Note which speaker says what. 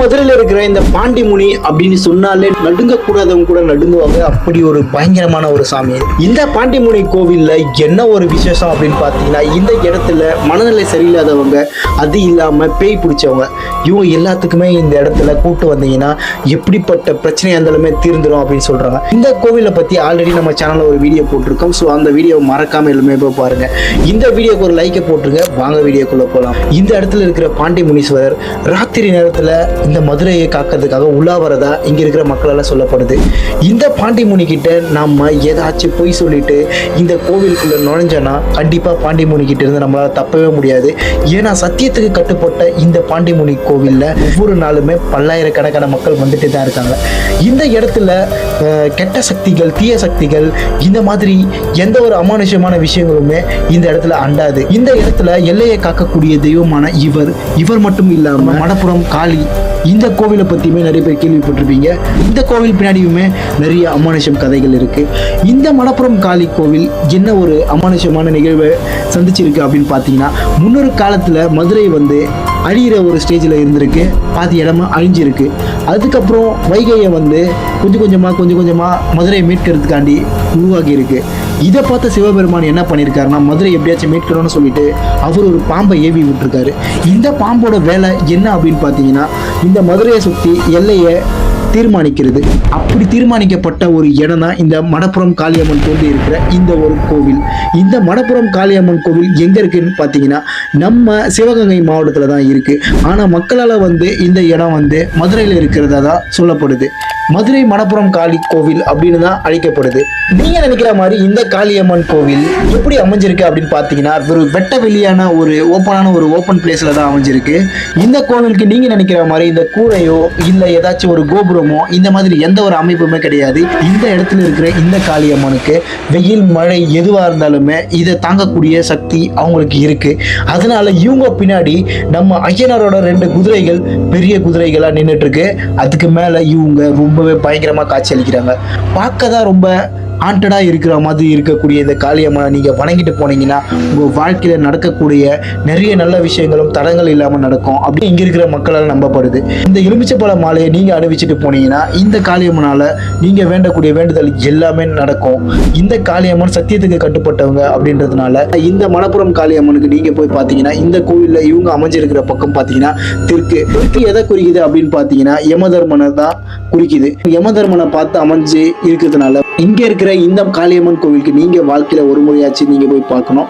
Speaker 1: மதுரையில இருக்கிற இந்த பாண்டிமுனி அப்படின்னு சொன்னாலே நடுங்க கூடாதவங்க கூட நடுங்குவாங்க. அப்படி ஒரு பயங்கரமான ஒரு சாமி. இந்த பாண்டிமுனி கோவில்ல என்ன ஒரு விசேஷம் அப்படின்னு பாத்தீங்கன்னா, இந்த இடத்துல மனநிலை சரியில்லாதவங்க, அது இல்லாம பேய் பிடிச்சவங்க, இவங்க எல்லாத்துக்குமே இந்த இடத்துல கூட்டு வந்தீங்கன்னா எப்படிப்பட்ட பிரச்சனையா இருந்தாலுமே தீர்ந்துடும் அப்படின்னு சொல்றாங்க. இந்த கோவிலை பத்தி ஆல்ரெடி நம்ம சேனல்ல ஒரு வீடியோ போட்டிருக்கோம். ஸோ அந்த வீடியோ மறக்காம எல்லாமே போய் பாருங்க. இந்த வீடியோக்கு ஒரு லைக்கை போட்டுருங்க. வாங்க வீடியோக்குள்ள போகலாம். இந்த இடத்துல இருக்கிற பாண்டி முனீஸ்வரர் ராத்திரி நேரத்துல இந்த மதுரையை காக்கிறதுக்காக உலா வரதா இங்க இருக்கிற மக்களால் சொல்லப்படுது. இந்த பாண்டி முனி கிட்ட நம்ம ஏதாச்சும் பொய் சொல்லிட்டு இந்த கோவிலுக்குள்ள நுழைஞ்சோன்னா கண்டிப்பா பாண்டி முனி கிட்ட இருந்து நம்மளால தப்பவே முடியாது. ஏன்னா சத்தியத்துக்கு கட்டுப்பட்ட இந்த பாண்டி முனி கோவில்ல ஒவ்வொரு நாளுமே பல்லாயிரக்கணக்கான மக்கள் வந்துட்டு தான் இருக்காங்க. இந்த இடத்துல கெட்ட சக்திகள், தீய சக்திகள், இந்த மாதிரி எந்த ஒரு அமானுஷமான விஷயங்களுமே இந்த இடத்துல அண்டாது. இந்த இடத்துல எல்லையை காக்கக்கூடிய தெய்வமான இவர் மட்டும் இல்லாம மடப்புறம் காளி, இந்த கோவிலை பத்தியுமே நிறைய பேர் கேள்விப்பட்டிருப்பீங்க. இந்த கோவில் பின்னாடியுமே நிறைய அமானுஷம் கதைகள் இருக்கு. இந்த மடப்புறம் காளி கோவில் என்ன ஒரு அமானுஷமான நிகழ்வை சந்திச்சிருக்கு அப்படின்னு பார்த்தீங்கன்னா, முன்னொரு காலத்துல மதுரை வந்து அழிகிற ஒரு ஸ்டேஜில் இருந்திருக்கு. பாதி இடமா அழிஞ்சிருக்கு. அதுக்கப்புறம் வைகையை வந்து கொஞ்சம் கொஞ்சமாக மதுரையை மீட்கிறதுக்காண்டி உருவாகி இருக்கு. இதை பார்த்த சிவபெருமான் என்ன பண்ணியிருக்காருன்னா, மதுரை எப்படியாச்சும் மீட்கணும்னு சொல்லிட்டு அவர் ஒரு பாம்பை ஏவி விட்டுருக்காரு. இந்த பாம்போட வேலை என்ன அப்படின்னு பார்த்தீங்கன்னா, இந்த மதுரையை சுற்றி எல்லையை தீர்மானிக்கிறது. அப்படி தீர்மானிக்கப்பட்ட ஒரு இடம் தான் இந்த மடப்புறம் காளியம்மன் தோண்டி இருக்கிற இந்த ஒரு கோவில். இந்த மடப்புறம் காளியம்மன் கோவில் எங்க இருக்குன்னு பார்த்தீங்கன்னா, நம்ம சிவகங்கை மாவட்டத்தில் தான் இருக்கு. ஆனால் மக்களால் வந்து இந்த இடம் வந்து மதுரையில் இருக்கிறதா தான் சொல்லப்படுது. மதுரை மடப்புறம் காளி கோவில் அப்படின்னு தான் அழைக்கப்படுது. நீங்க நினைக்கிற மாதிரி இந்த காளியம்மன் கோவில் எப்படி அமைஞ்சிருக்கு அப்படின்னு பார்த்தீங்கன்னா, ஒரு வெட்ட வெளியான ஒரு ஓப்பன் பிளேஸ்ல தான் அமைஞ்சிருக்கு. இந்த கோவிலுக்கு நீங்க நினைக்கிற மாதிரி இந்த கூரையோ இல்லை ஏதாச்சும் ஒரு கோபுரமோ இந்த மாதிரி எந்த ஒரு அமைப்புமே கிடையாது. இந்த இடத்துல இருக்கிற இந்த காளியம்மனுக்கு வெயில், மழை எதுவாக இருந்தாலுமே இதை தாங்கக்கூடிய சக்தி அவங்களுக்கு இருக்கு. அதனால இவங்க பின்னாடி நம்ம ஐயனாரோட 2 குதிரைகள் பெரிய குதிரைகளா நின்றுட்டு இருக்கு. அதுக்கு மேல இவங்க ரொம்பவே பயங்கரமா காட்சி அளிக்கிறாங்க. பார்க்க தான் ரொம்ப ஆண்டடா இருக்கிற மாதிரி இருக்கக்கூடிய இந்த காளியம்மனை நீங்க வணங்கிட்டு போனீங்கன்னா உங்க வாழ்க்கையில நடக்கக்கூடிய நிறைய நல்ல விஷயங்களும் தடங்கள் இல்லாம நடக்கும் அப்படி இங்க இருக்கிற மக்களால் நம்பப்படுது. இந்த எலுமிச்சப்பழ மாலையை நீங்க அணிவிச்சுட்டு போனீங்கன்னா இந்த காளியம்மனால நீங்க வேண்டக்கூடிய வேண்டுதல் எல்லாமே நடக்கும். இந்த காளியம்மன் சத்தியத்துக்கு கட்டுப்பட்டவங்க அப்படின்றதுனால இந்த மடப்புறம் காளியம்மனுக்கு நீங்க போய் பாத்தீங்கன்னா, இந்த கோவில்ல இவங்க அமைஞ்சிருக்கிற பக்கம் பாத்தீங்கன்னா தெற்கு எதை குறிக்குது அப்படின்னு பாத்தீங்கன்னா, யமதர்மனை தான் குறிக்குது. யமதர்மனை பார்த்து அமைஞ்சு இருக்கிறதுனால இங்க இருக்கிற இந்த காளியம்மன் கோவிலுக்கு நீங்க வாழ்க்கையில ஒரு முறையாச்சு நீங்க போய் பார்க்கணும்.